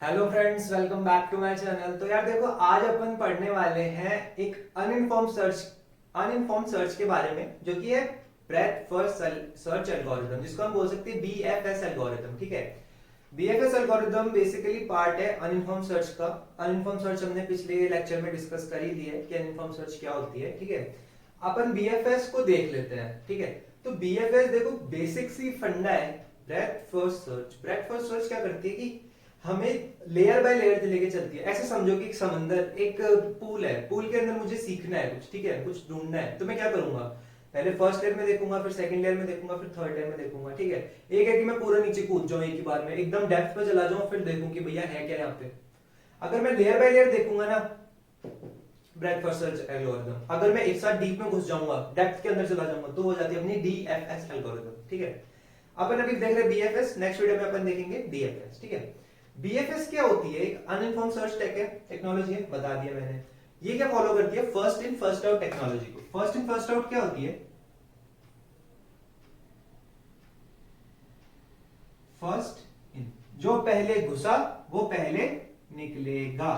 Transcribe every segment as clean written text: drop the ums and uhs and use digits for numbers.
Hello friends, welcome back to my channel. तो यार देखो, आज अपन पढ़ने वाले हैं एक अनइन्फॉर्म्ड सर्च के बारे में, जो कि है ब्रेथ फर्स्ट सर्च एल्गोरिथम, जिसको हम बोल सकते हैं बीएफएस एल्गोरिथम। ठीक है, बीएफएस एल्गोरिथम बेसिकली पार्ट है अनइन्फॉर्म्ड सर्च का। अनइन्फॉर्म्ड सर्च हमने पिछले लेक्चर में डिस्कस कर ही ली है कि अनइन्फॉर्म्ड सर्च क्या होती है। ठीक है, अपन बीएफएस को देख लेते हैं। ठीक है, तो बीएफएस देखो बेसिक सी फंडा है breadth first search. Breath first search क्या करती है कि हमें लेयर बाय लेयर लेके चलती है। ऐसे समझो कि एक समंदर, एक पूल है, पूल के अंदर मुझे सीखना है कुछ, ठीक है, कुछ ढूंढना है। तो मैं क्या करूंगा, पहले फर्स्ट लेयर में देखूंगा, फिर सेकंड लेयर में देखूंगा, फिर थर्ड लेयर में देखूंगा। ठीक है, एक है कि मैं पूरा नीचे कूद जाऊं एक ही बार में, एकदम डेप्थ पे चला जाऊं, फिर देखूं कि भैया है क्या यहाँ पे। अगर मैं लेयर बाय लेयर देखूंगा ना, ब्रेथ फर्स्ट सर्च एल्गोरिथम, अगर मैं एक साथ डीप में घुस जाऊंगा, डेप्थ के अंदर चला जाऊंगा, तो हो जाती है अपनी डीएफएस एल्गोरिथम। ठीक है, अपन अभी देख रहे हैं बीएफएस, नेक्स्ट वीडियो में अपन देखेंगे डीएफएस। ठीक है, बीएफएस क्या होती है? एक अनइन्फॉर्म्ड सर्च टेक्नोलॉजी है, बता दिया मैंने। ये क्या फॉलो करती है? First in first out technology को। फर्स्ट इन फर्स्ट आउट क्या होती है? फर्स्ट इन, जो पहले घुसा वो पहले निकलेगा,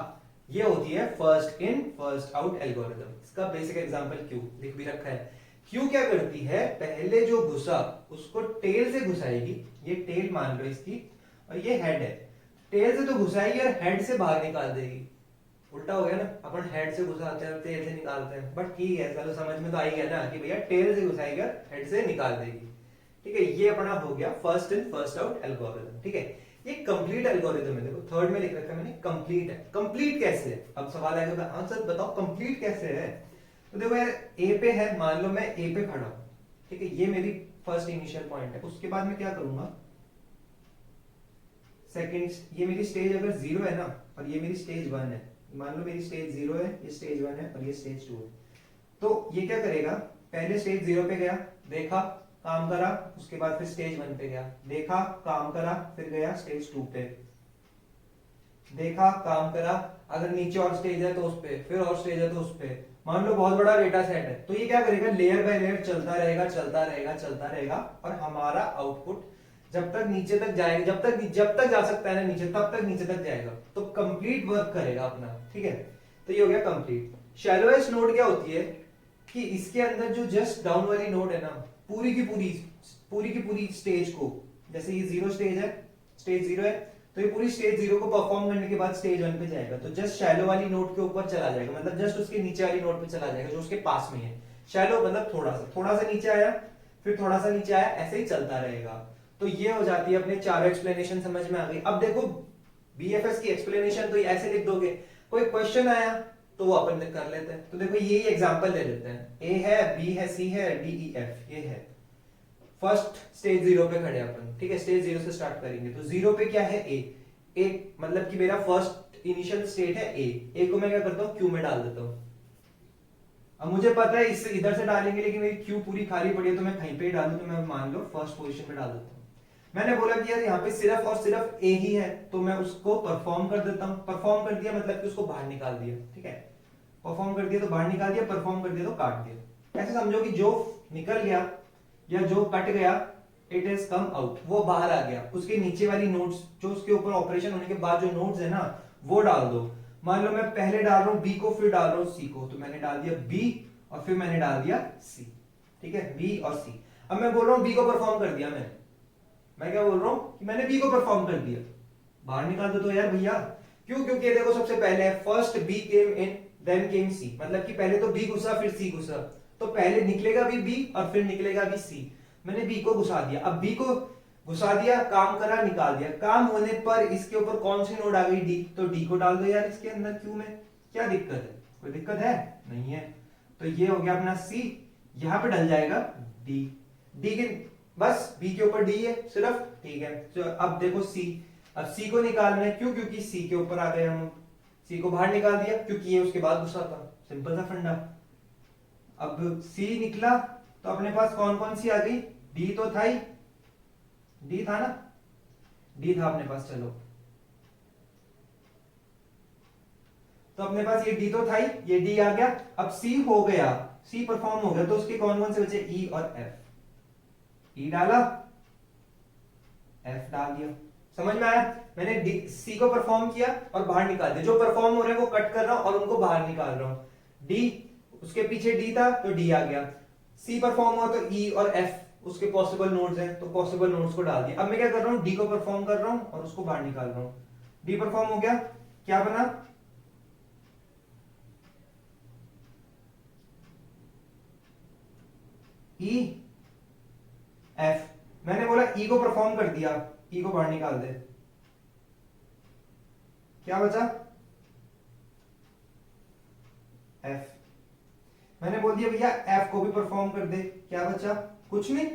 ये होती है first in first out algorithm. इसका बेसिक एग्जांपल क्यू लिख भी रखा है। क्यू क्या करती है? पहले जो घुसा उसको टेल से घुसाएगी, ये टेल मान लो इसकी, और ये हेड है। टेल से तो घुसाएगी और हेड से बाहर निकाल देगी। उल्टा हो गया ना, अपन हेड से घुसाते हैं और टेल से निकालते हैं, बट ठीक है, चलो समझ में तो आई गया ना कि भैया टेल से घुसाएगी और हेड से निकाल देगी। ठीक है, ये अपना हो गया first in first out algorithm. ठीक है, ये कंप्लीट एल्गोरिथम है। देखो थर्ड में लिख रखा है मैंने, कंप्लीट है। कंप्लीट कैसे है? अब सवाल आएगा, आंसर बताओ कंप्लीट कैसे है। तो देखो यार, ए पे है, मान लो मैं ए पे खड़ा हूं। ठीक है, ये मेरी फर्स्ट इनिशियल पॉइंट है। उसके बाद मैं क्या करूंगा, सेकंड, ये मेरी स्टेज अगर जीरो है ना, और ये मेरी स्टेज वन है, मान लो मेरी स्टेज जीरो है, ये स्टेज वन है और ये स्टेज टू है। तो ये क्या करेगा, पहले स्टेज जीरो पे गया, देखा, काम करा, उसके बाद फिर स्टेज वन पे गया, देखा, काम करा, फिर गया स्टेज टू पे, देखा, काम करा, अगर नीचे और स्टेज है तो उस पे, फिर और स्टेज है तो उस पे। मान लो बहुत बड़ा डेटा सेट है, तो ये क्या करेगा, लेयर बाय लेयर चलता रहेगा चलता रहेगा चलता रहेगा, और हमारा आउटपुट जब तक नीचे तक जाएगा, जब तक जा सकता है ना नीचे, तब तक नीचे तक जाएगा, तो कंप्लीट वर्क करेगा अपना। ठीक है, तो ये हो गया कंप्लीट। शैलोएस्ट नोड क्या होती है कि इसके अंदर जो जस्ट डाउन वाली नोड है ना, पूरी की पूरी स्टेज को, जैसे ये जीरो स्टेज है, स्टेज जीरो है, तो ये पूरी स्टेज जीरो को परफॉर्म करने के बाद स्टेज वन पे जाएगा, तो जस्ट शैलो वाली नोड के ऊपर चला जाएगा, मतलब जस्ट उसके नीचे वाली नोड पे चला जाएगा जो उसके पास में है। शैलो मतलब थोड़ा सा नीचे आया, फिर थोड़ा सा नीचे आया, ऐसे ही चलता रहेगा। तो ये हो जाती है अपने चारों एक्सप्लेनेशन, समझ में आ गई। अब देखो बीएफएस की एक्सप्लेनेशन तो ये ऐसे लिख दोगे, कोई क्वेश्चन आया तो वो अपन कर लेते हैं। तो देखो यही एग्जांपल ले लेते हैं, ए है, बी है, सी है, डी ई एफ, ये है। फर्स्ट स्टेज जीरो पे खड़े अपन, ठीक है, स्टेज जीरो से स्टार्ट करेंगे। तो जीरो पे क्या है, ए मतलब कि मेरा फर्स्ट इनिशियल स्टेट है ए को मैं क्या करता हूँ, क्यू में डाल देता हूँ। अब मुझे पता है इससे इधर से डालेंगे, लेकिन मेरी क्यू पूरी खाली पड़ी है, तो मैं कहीं पे ही डालू, तो मैं मान लो फर्स्ट पोजीशन में डाल देता हूँ। मैंने बोला कि यार यहाँ पे सिर्फ और सिर्फ ए ही है, तो मैं उसको परफॉर्म कर देता हूँ। परफॉर्म कर दिया मतलब कि उसको बाहर निकाल दिया। ठीक है, परफॉर्म कर दिया तो बाहर निकाल दिया, परफॉर्म कर दिया तो काट दिया। ऐसे समझो कि जो निकल गया या जो कट गया, इट इज कम आउट, वो बाहर आ गया। उसके नीचे वाली नोड्स, जो उसके ऊपर ऑपरेशन होने के बाद जो नोड्स है ना, वो डाल दो। मान लो मैं पहले डाल रहा हूं बी को, फिर डाल रहा हूं सी को, तो मैंने डाल दिया बी और फिर मैंने डाल दिया सी। ठीक है, बी और सी। अब मैं बोल रहा हूं बी को परफॉर्म कर दिया मैंने, मैं क्या बोल रहा हूं कि मैंने बी को परफॉर्म कर दिया, बाहर निकाल दो तो यार भैया। क्यों? क्योंकि देखो सबसे पहले first B came in then came सी, मतलब कि पहले तो बी घुसा फिर सी घुसा, तो पहले निकलेगा भी बी और फिर निकलेगा भी सी। मैंने बी को घुसा दिया, अब बी को घुसा दिया, काम करा, निकाल दिया। काम होने पर इसके ऊपर कौन सी नोड आ गई, डी, तो डी को डाल दो यार इसके अंदर क्यू में। क्या दिक्कत है? कोई दिक्कत है? नहीं है। तो ये हो गया अपना सी, यहां पे डल जाएगा डी। डी के बस बी के ऊपर डी है सिर्फ। ठीक है, तो अब देखो सी, अब सी को निकालना है। क्यों? क्योंकि सी के ऊपर आ गए हम, सी को बाहर निकाल दिया क्योंकि ये उसके बाद घुसा था। सिंपल सा फंडा। अब सी निकला तो अपने पास कौन कौन सी आ गई, डी तो था ही, डी था ना, डी था अपने पास। चलो, तो अपने पास ये डी तो था ही, ये डी आ गया। अब सी हो गया, सी परफॉर्म हो गया, तो उसके कौन कौन से बचे, ई और एफ। ई डाला, एफ डाल दिया। समझ में आया? मैंने सी को परफॉर्म किया और बाहर निकाल दिया, जो परफॉर्म हो रहे हैं वो कट कर रहा हूं और उनको बाहर निकाल रहा हूं। डी, उसके पीछे डी था तो डी आ गया। सी परफॉर्म हुआ तो ई और एफ उसके पॉसिबल नोड्स हैं, तो पॉसिबल नोड्स को डाल दिया। अब मैं क्या कर रहा हूं, डी को परफॉर्म कर रहा हूं और उसको बाहर निकाल रहा हूं। डी परफॉर्म हो गया, क्या बना? E F. मैंने बोला ई को परफॉर्म कर दिया, ई को बाहर निकाल दे, क्या बचा? एफ। मैंने बोल दिया भैया एफ को भी परफॉर्म कर दे, क्या बचा? कुछ नहीं,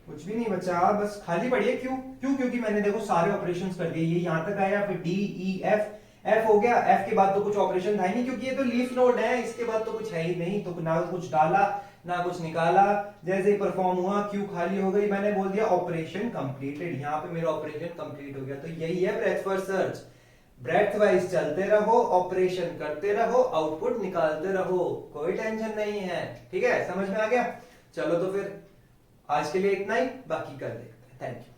कुछ भी नहीं बचा, बस खाली पड़ी है। क्यों? क्योंकि मैंने देखो सारे ऑपरेशंस कर दिए, ये यहां तक आया, फिर डी ई एफ, एफ हो गया, एफ के बाद तो कुछ ऑपरेशन था ही नहीं क्योंकि ये तो लीफ नोड है, इसके बाद तो कुछ है ही नहीं, तो ना कुछ डाला ना कुछ निकाला, जैसे ही परफॉर्म हुआ क्यू खाली हो गई, मैंने बोल दिया ऑपरेशन कंप्लीटेड। यहाँ पे मेरा ऑपरेशन कंप्लीट हो गया। तो यही है breadth first search, breadth wise चलते रहो, ऑपरेशन करते रहो, आउटपुट निकालते रहो, कोई टेंशन नहीं है। ठीक है, समझ में आ गया? चलो तो फिर आज के लिए इतना ही, बाकी कर देखते हैं। Thank you.